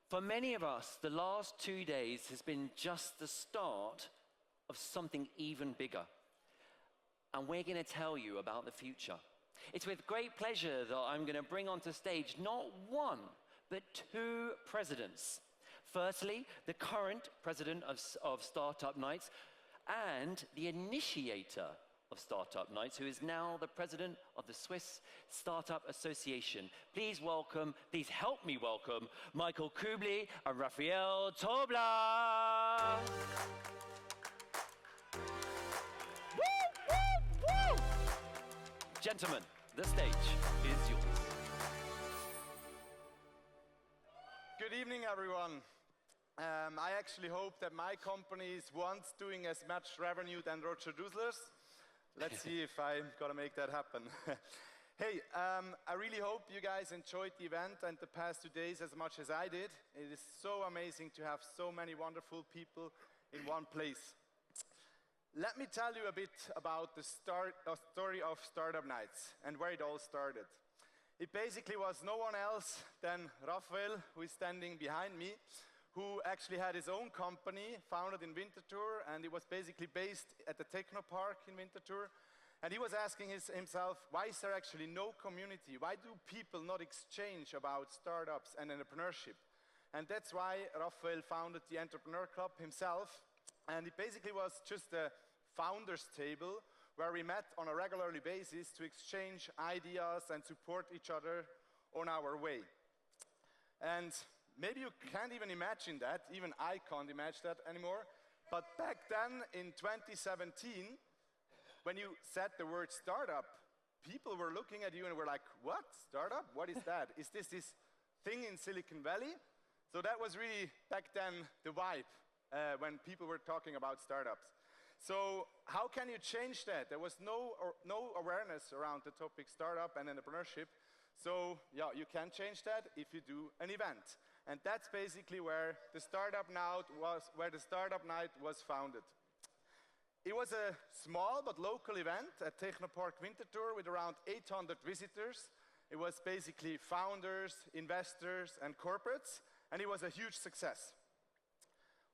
For many of us, the last 2 days has been just the start of something even bigger. And we're going to tell you about the future. It's with great pleasure that I'm going to bring onto stage not one, but two presidents. Firstly, the current president of Startup Nights and the initiator of Startup Nights, who is now the president of the Swiss Startup Association. Please help me welcome Michael Kubli and Raphael Tobler. Woo, woo, woo! Gentlemen, the stage is yours. Good evening, everyone. I actually hope that my company is once doing as much revenue than Roger Dusler's. Let's see if I'm gonna make that happen. Hey, I really hope you guys enjoyed the event and the past 2 days as much as I did. It is so amazing to have so many wonderful people in one place. Let me tell you a bit about the story of Startup Nights and where it all started. It basically was no one else than Raphael, who is standing behind me, who actually had his own company founded in Winterthur, and it was basically based at the Technopark in Winterthur. And he was asking himself, why is there actually no community? Why do people not exchange about startups and entrepreneurship? And that's why Raphael founded the Entrepreneur Club himself. And it basically was just a founders table where we met on a regular basis to exchange ideas and support each other on our way. And maybe you can't even imagine that, even I can't imagine that anymore, but back then in 2017, when you said the word startup, people were looking at you and were like, what, startup? What is that? Is this thing in Silicon Valley? So that was really, back then, the vibe when people were talking about startups. So how can you change that? There was no awareness around the topic startup and entrepreneurship. So yeah, you can change that if you do an event. And that's basically where the Startup Night was founded. It was a small but local event at Technopark Winterthur with around 800 visitors. It was basically founders, investors, and corporates, and it was a huge success.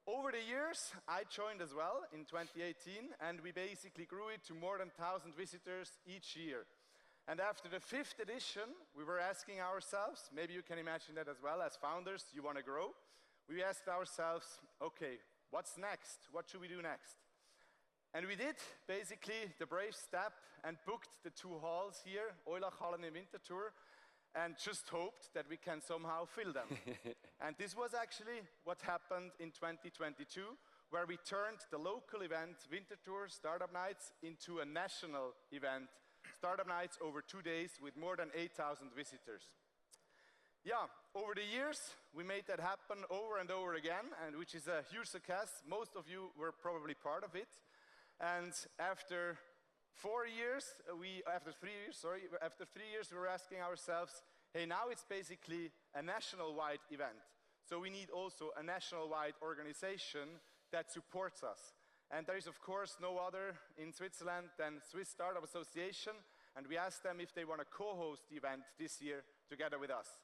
Over the years, I joined as well in 2018, and we basically grew it to more than 1,000 visitors each year. And after the 5th edition, we were asking ourselves, maybe you can imagine that as well, as founders, you want to grow. We asked ourselves, okay, what's next? What should we do next? And we did basically the brave step and booked the 2 halls here, Eulachhallen in Winterthur, and just hoped that we can somehow fill them. And this was actually what happened in 2022, where we turned the local event, Winterthur Startup Nights, into a national event, Startup Nights over 2 days with more than 8,000 visitors. Yeah, over the years, we made that happen over and over again, and which is a huge success. Most of you were probably part of it. And after 3 years, we were asking ourselves, hey, now it's basically a national-wide event. So we need also a national-wide organization that supports us. And there is, of course, no other in Switzerland than Swiss Startup Association, and we asked them if they want to co-host the event this year together with us.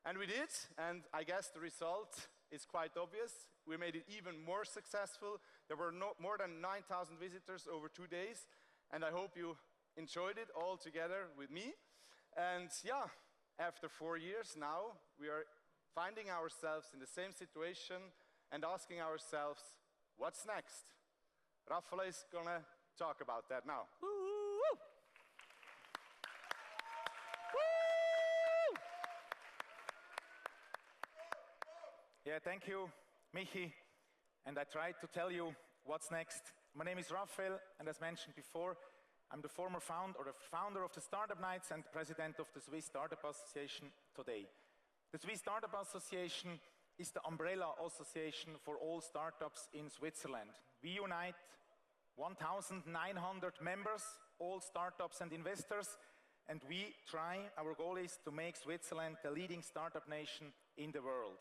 And we did, and I guess the result is quite obvious. We made it even more successful. There were more than 9,000 visitors over 2 days, and I hope you enjoyed it all together with me. And yeah, after 4 years now, we are finding ourselves in the same situation and asking ourselves, what's next? Raphael is gonna talk about that now. Woo! Woo! Yeah, thank you, Michi. And I tried to tell you what's next. My name is Raphael, and as mentioned before, I'm the founder of the Startup Nights and president of the Swiss Startup Association today. The Swiss Startup Association is the umbrella association for all startups in Switzerland. We unite 1,900 members, all startups and investors, and our goal is to make Switzerland the leading startup nation in the world.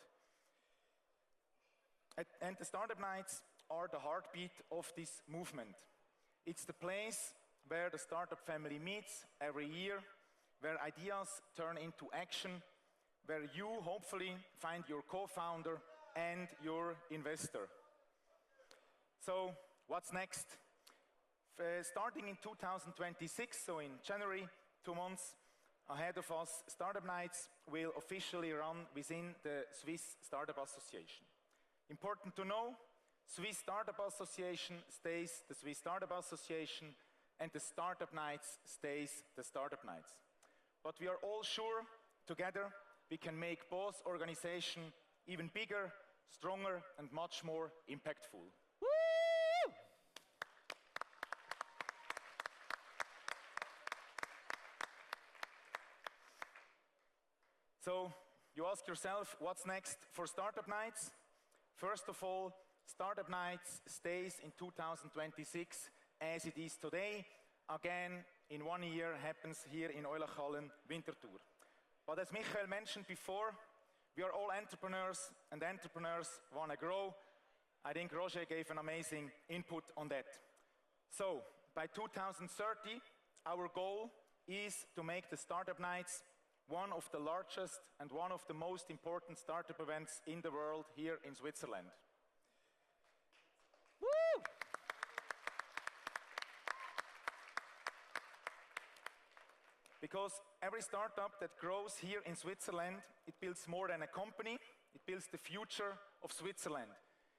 And the Startup Nights are the heartbeat of this movement. It's the place where the startup family meets every year, where ideas turn into action, where you hopefully find your co-founder and your investor. So what's next? Starting in 2026, so in January, 2 months ahead of us, Startup Nights will officially run within the Swiss Startup Association. Important to know, Swiss Startup Association stays the Swiss Startup Association, and the Startup Nights stays the Startup Nights. But we are all sure, together, we can make both organizations even bigger, stronger, and much more impactful. Woo! So you ask yourself, what's next for Startup Nights? First of all, Startup Nights stays in 2026 as it is today. Again, in 1 year happens here in Eulachhallen Winterthur. But as Michael mentioned before, we are all entrepreneurs, and entrepreneurs want to grow. I think Roger gave an amazing input on that. So by 2030, our goal is to make the Startup Nights one of the largest and one of the most important startup events in the world here in Switzerland. Woo! Because every startup that grows here in Switzerland, it builds more than a company, it builds the future of Switzerland.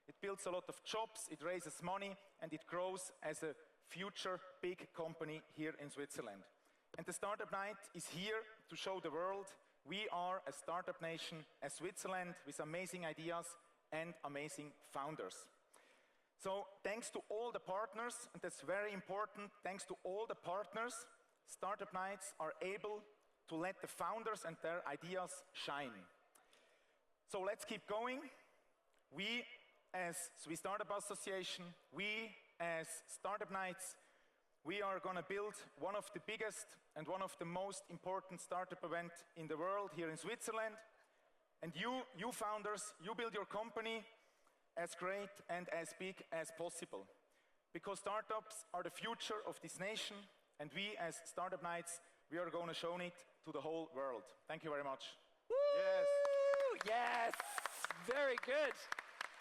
It builds a lot of jobs, it raises money, and it grows as a future big company here in Switzerland. And the Startup Night is here to show the world we are a startup nation, a Switzerland with amazing ideas and amazing founders. So thanks to all the partners, and that's very important, thanks to all the partners, Startup Nights are able to let the founders and their ideas shine. So let's keep going. We as Swiss Startup Association, we as Startup Nights, we are going to build one of the biggest and one of the most important startup events in the world here in Switzerland. And you founders, you build your company as great and as big as possible. Because startups are the future of this nation, and we as Startup Nights, we are going to show it to the whole world. Thank you very much. Woo! Yes! Very good.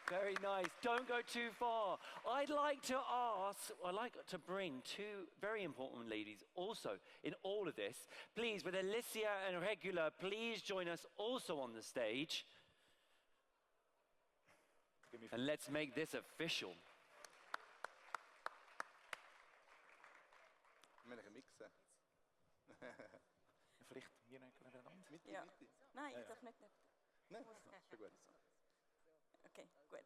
Very nice. Don't go too far. I'd like to bring two very important ladies also in all of this. Please, with Alicia and Regula, please join us also on the stage. And let's make this official. Met een mixen. Vielleicht hier aan de rand. Ja. Nein, ich darf nicht. Nee, zo goed. Okay, gut.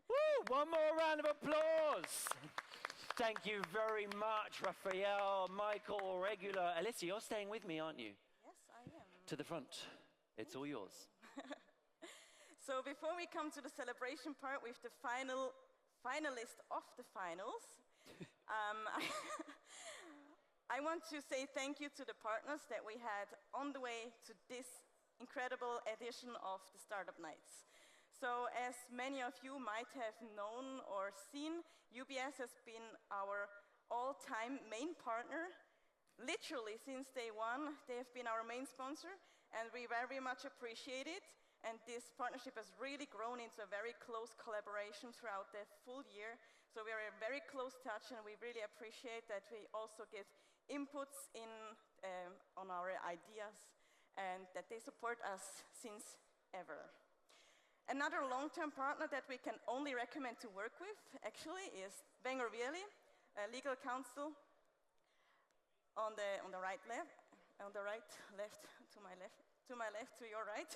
Woo! One more round of applause. Thank you very much, Raphael, Michael, Regula. Alicia, you're staying with me, aren't you? Yes, I am. To the front. It's all yours. So before we come to the celebration part with the finalist of the finals, I want to say thank you to the partners that we had on the way to this incredible edition of the Startup Nights. So as many of you might have known or seen, UBS has been our all-time main partner. Literally since day one, they have been our main sponsor, and we very much appreciate it. And this partnership has really grown into a very close collaboration throughout the full year. So we are in very close touch, and we really appreciate that we also get inputs on our ideas, and that they support us since ever. Another long-term partner that we can only recommend to work with, actually, is Wenger Wierli, a legal counsel on the right, left, to my left, to your right.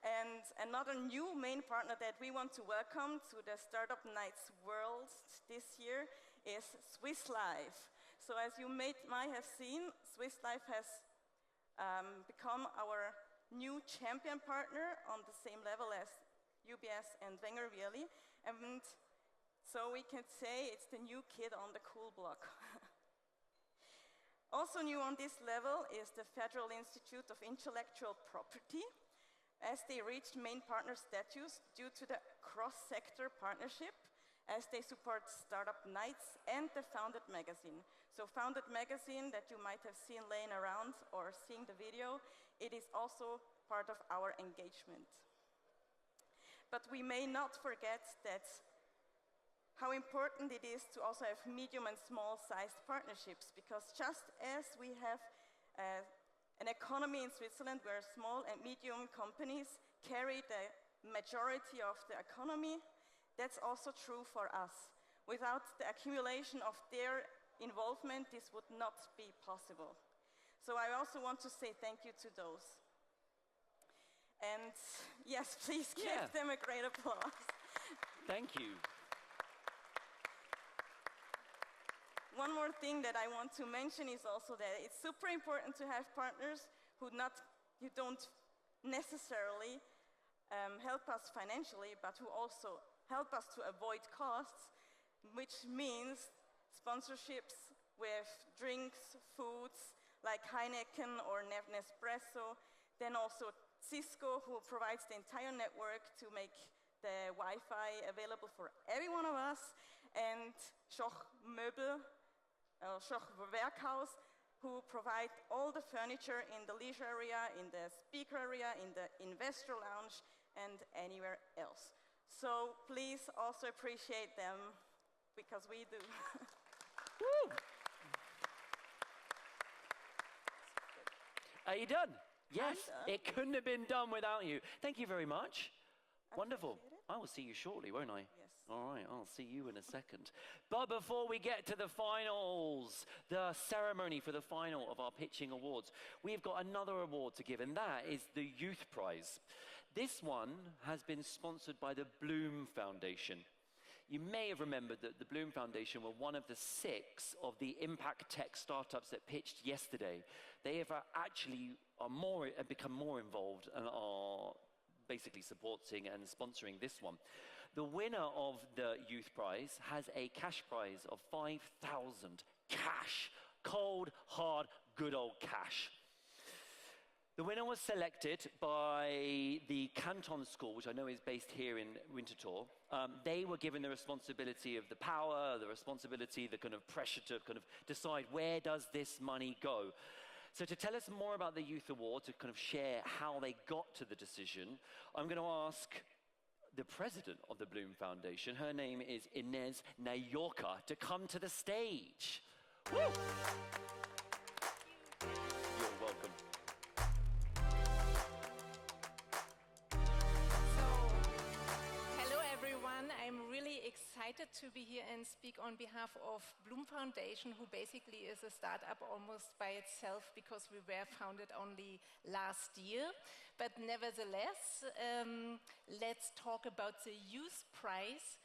And another new main partner that we want to welcome to the Startup Nights world this year is Swiss Life. So as you might have seen, Swiss Life has become our new champion partner on the same level as UBS and Wenger Wierli. And so we can say it's the new kid on the cool block. Also new on this level is the Federal Institute of Intellectual Property, as they reached main partner status due to the cross-sector partnership as they support Startup Nights and the Founded magazine. So Founded magazine that you might have seen laying around or seeing the video, it is also part of our engagement. But we may not forget that how important it is to also have medium and small-sized partnerships, because just as we have an economy in Switzerland where small and medium companies carry the majority of the economy, that's also true for us. Without the accumulation of their involvement, this would not be possible. So I also want to say thank you to those. And yes, please give them a great applause. Thank you. One more thing that I want to mention is also that it's super important to have partners who don't necessarily help us financially, but who also help us to avoid costs, which means sponsorships with drinks, foods like Heineken or Nespresso, then also Cisco, who provides the entire network to make the Wi-Fi available for every one of us, and Schoch Möbel, Schoch Werkhaus, who provide all the furniture in the leisure area, in the speaker area, in the investor lounge, and anywhere else. So please also appreciate them, because we do. Woo! Are you done? Yes, done. it couldn't have been done without you. Thank you very much. Wonderful. Appreciate it. I will see you shortly, won't I? Yes. All right, I'll see you in a second. But before we get to the finals, the ceremony for the final of our pitching awards, we've got another award to give, and that is the Youth Prize. This one has been sponsored by the Bloom Foundation. You may have remembered that the Bloom Foundation were one of the 6 of the impact tech startups that pitched yesterday. They have become more involved and are basically supporting and sponsoring this one. The winner of the Youth Prize has a cash prize of 5,000 cash, cold, hard, good old cash. The winner was selected by the Canton School, which I know is based here in Winterthur. They were given the responsibility of the power, the responsibility, the kind of pressure to kind of decide where does this money go. So to tell us more about the Youth Award, to kind of share how they got to the decision, I'm going to ask the president of the Bloom Foundation, her name is Inez Nayorka, to come to the stage. Woo! You're welcome. Hello everyone, I'm really excited to be here and speak on behalf of Bloom Foundation, who basically is a startup almost by itself because we were founded only last year. But nevertheless, let's talk about the Youth Prize.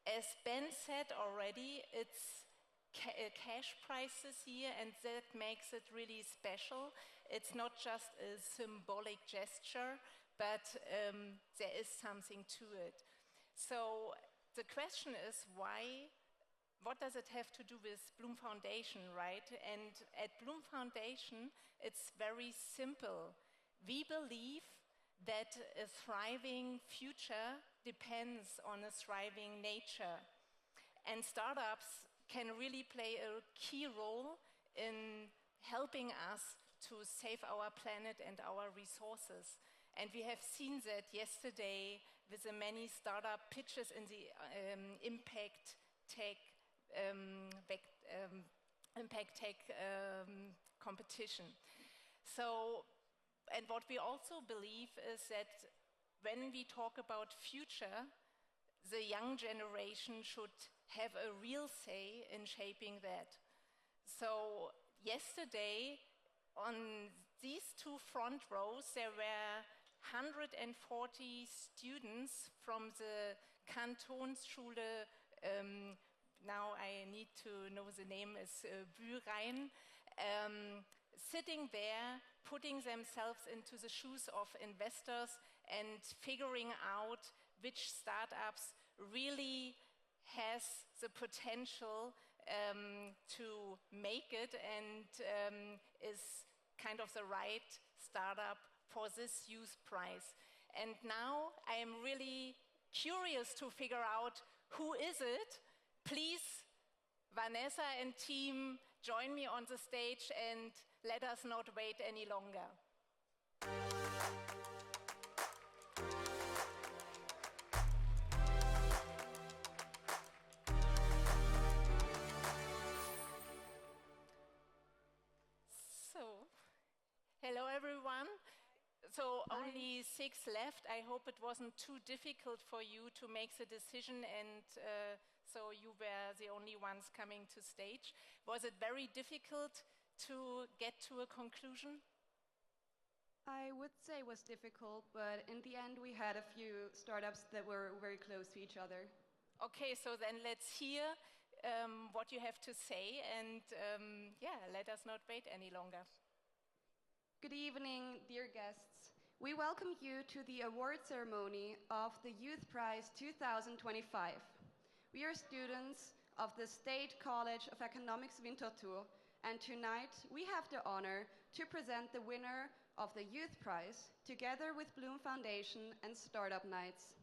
As Ben said already, it's cash prize this year, and that makes it really special. It's not just a symbolic gesture, but there is something to it. So the question is why? What does it have to do with Bloom Foundation, right? And at Bloom Foundation, it's very simple. We believe that a thriving future depends on a thriving nature. And startups can really play a key role in helping us to save our planet and our resources. And we have seen that yesterday with the many startup pitches in the impact tech competition. So, and what we also believe is that when we talk about future, the young generation should have a real say in shaping that. So yesterday, on these 2 front rows, there were 140 students from the Kantonsschule, now I need to know the name, is Bürein, sitting there, putting themselves into the shoes of investors and figuring out which startups really has the potential to make it and is kind of the right startup for this Youth Prize. And now I am really curious to figure out Who is it? Please, Vanessa and team, join me on the stage and let us not wait any longer. So, hello everyone. So only 6 left. I hope it wasn't too difficult for you to make the decision and so you were the only ones coming to stage. Was it very difficult to get to a conclusion? I would say it was difficult, but in the end we had a few startups that were very close to each other. Okay, so then let's hear what you have to say and yeah, let us not wait any longer. Good evening, dear guests. We welcome you to the award ceremony of the Youth Prize 2025. We are students of the State College of Economics Winterthur, and tonight we have the honor to present the winner of the Youth Prize together with Bloom Foundation and Startup Nights.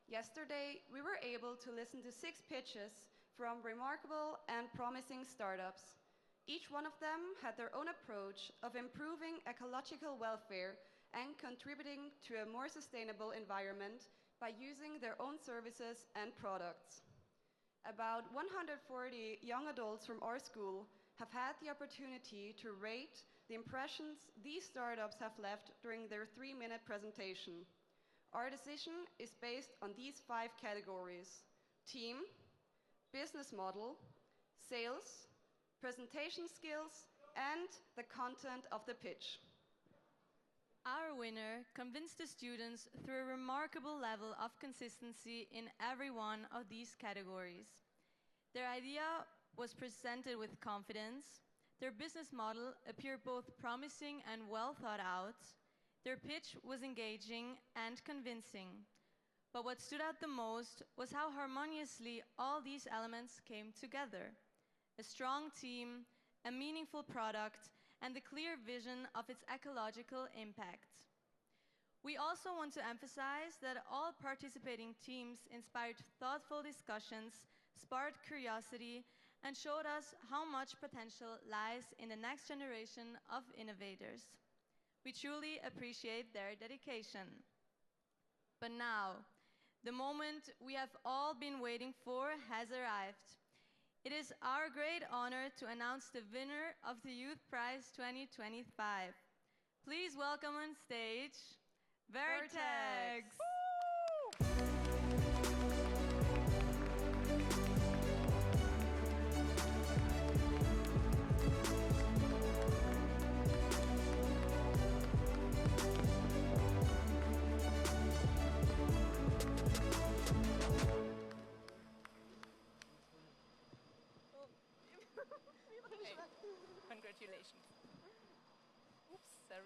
Yesterday, we were able to listen to 6 pitches from remarkable and promising startups. Each one of them had their own approach of improving ecological welfare and contributing to a more sustainable environment by using their own services and products. About 140 young adults from our school have had the opportunity to rate the impressions these startups have left during their 3-minute presentation. Our decision is based on these 5 categories: team, business model, sales, presentation skills, and the content of the pitch. Our winner convinced the students through a remarkable level of consistency in every one of these categories. Their idea was presented with confidence, their business model appeared both promising and well thought out, their pitch was engaging and convincing. But what stood out the most was how harmoniously all these elements came together. A strong team, a meaningful product, and the clear vision of its ecological impact. We also want to emphasize that all participating teams inspired thoughtful discussions, sparked curiosity, and showed us how much potential lies in the next generation of innovators. We truly appreciate their dedication. But now, the moment we have all been waiting for has arrived. It is our great honor to announce the winner of the Youth Prize 2025. Please welcome on stage, Vertex. Congratulations. Oops, sorry.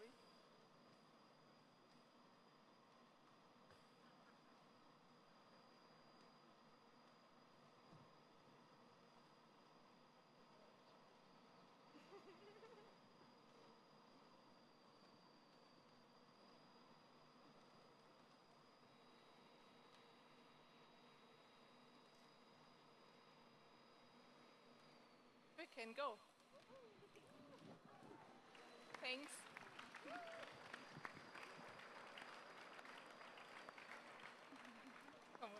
We can go. Thanks. Come on.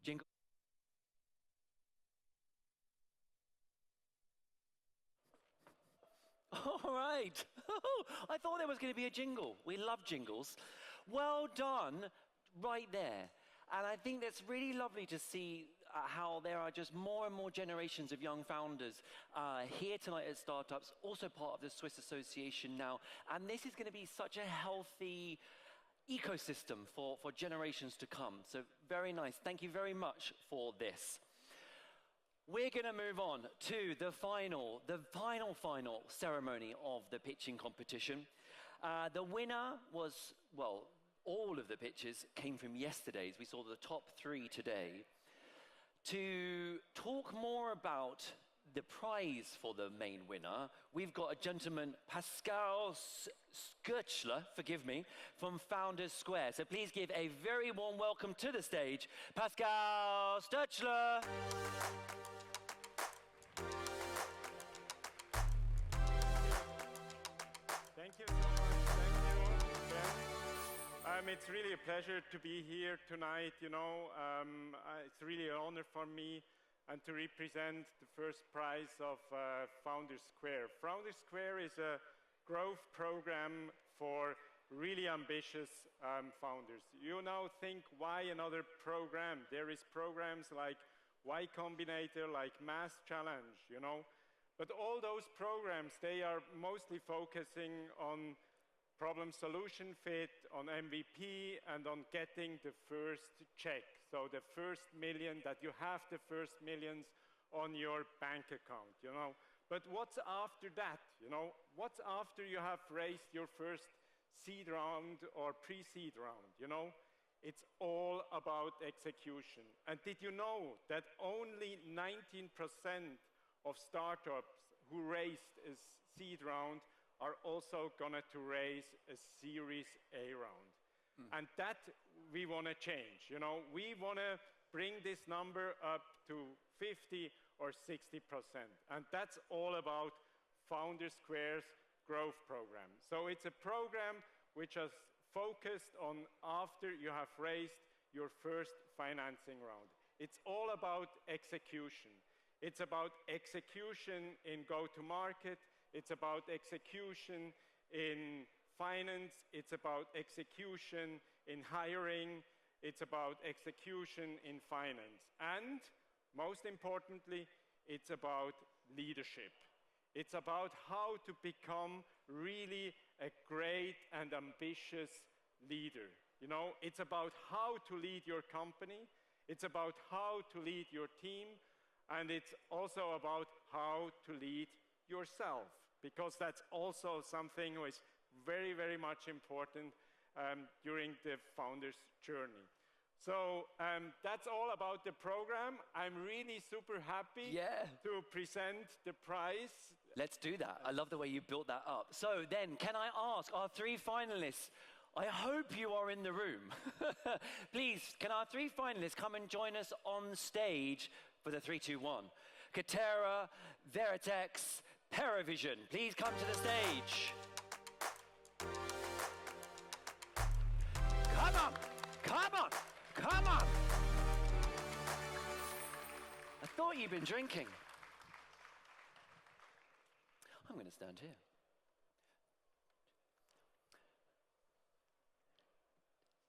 Jingle. All right. I thought there was going to be a jingle. We love jingles. Well done, right there. And I think that's really lovely to see how there are just more and more generations of young founders here tonight at Startups, also part of the Swiss Association now. And this is going to be such a healthy ecosystem for generations to come. So very nice. Thank you very much for this. We're going to move on to the final ceremony of the pitching competition. The winner was, well, all of the pitches came from yesterday's. We saw the top 3 today. To talk more about the prize for the main winner, we've got a gentleman, Pascal Skirchler, forgive me, from Founders Square. So please give a very warm welcome to the stage, Pascal Sturchler. Thank you so much. Thank you. It's really a pleasure to be here tonight. It's really an honor for me and to represent the first prize of Founders Square. Founders Square is a growth program for really ambitious founders. You now think, why another program? There is programs like Y Combinator, like Mass Challenge, But all those programs, they are mostly focusing on problem solution fit, on MVP, and on getting the first check. So the first million, that you have the first millions on your bank account, But what's after that, What's after you have raised your first seed round or pre-seed round, It's all about execution. And did you know that only 19% of startups who raised a seed round are also going to raise a Series A round? And that we want to change. We want to bring this number up to 50 or 60%. And that's all about Founders Square's growth program. So it's a program which is focused on after you have raised your first financing round. It's all about execution. It's about execution in go-to-market. It's about execution in finance. It's about execution in hiring. It's about execution in finance. And most importantly, it's about leadership. It's about how to become really a great and ambitious leader. It's about how to lead your company. It's about how to lead your team. And it's also about how to lead yourself, because that's also something which is very, very much important during the founder's journey. So that's all about the program. I'm really super happy to present the prize. Let's do that. I love the way you built that up. So then, can I ask our three finalists, I hope you are in the room. Please, can our three finalists come and join us on stage for the 3, 2, 1. Katera, Veritex, Paravision, please come to the stage. Come on, come on, come on. I thought you'd been drinking. I'm going to stand here.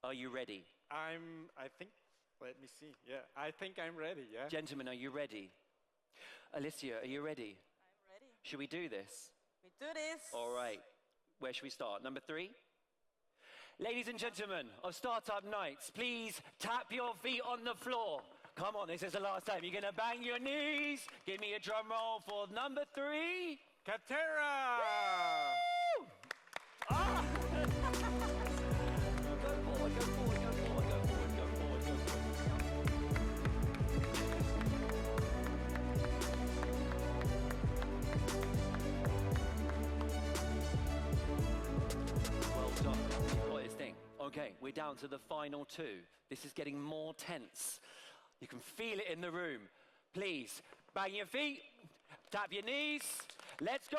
Are you ready? I think, let me see. Yeah, I think I'm ready, yeah? Gentlemen, are you ready? Alicia, are you ready? I'm ready. Should we do this? We do this. All right. Where should we start? Number 3? Ladies and gentlemen of Startup Nights, please tap your feet on the floor. Come on, this is the last time. You're going to bang your knees. Give me a drum roll for number 3. Katera! Woo! Ah! Go forward, go forward, go forward, go forward, go forward, go forward. Well done. You've got his thing. Okay, we're down to the final 2. This is getting more tense. You can feel it in the room. Please, bang your feet, tap your knees. Let's go.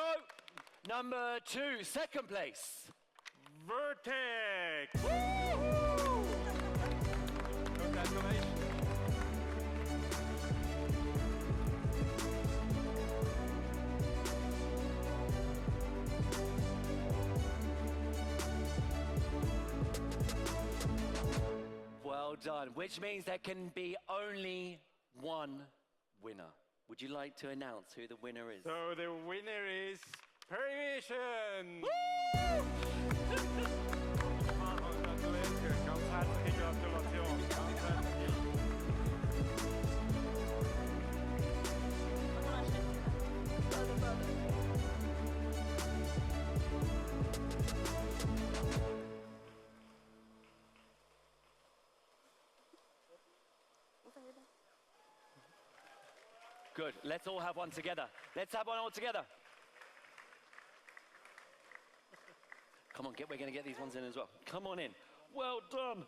Number 2, second place. Vertex! Woo-hoo! Congratulations. Well done, which means there can be only one winner. Would you like to announce who the winner is? So the winner is Paravision! Congratulations, ganz herzliche Gratulation. Ganz herzlich. Good. Let's all have one together. Let's have one all together. Come on, we're going to get these ones in as well. Come on in. Well done.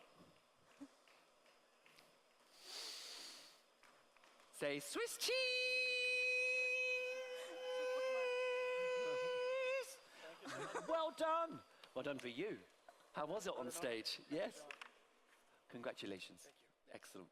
Say Swiss cheese. Well done. Well done for you. How was it on stage? Yes? Congratulations. Excellent.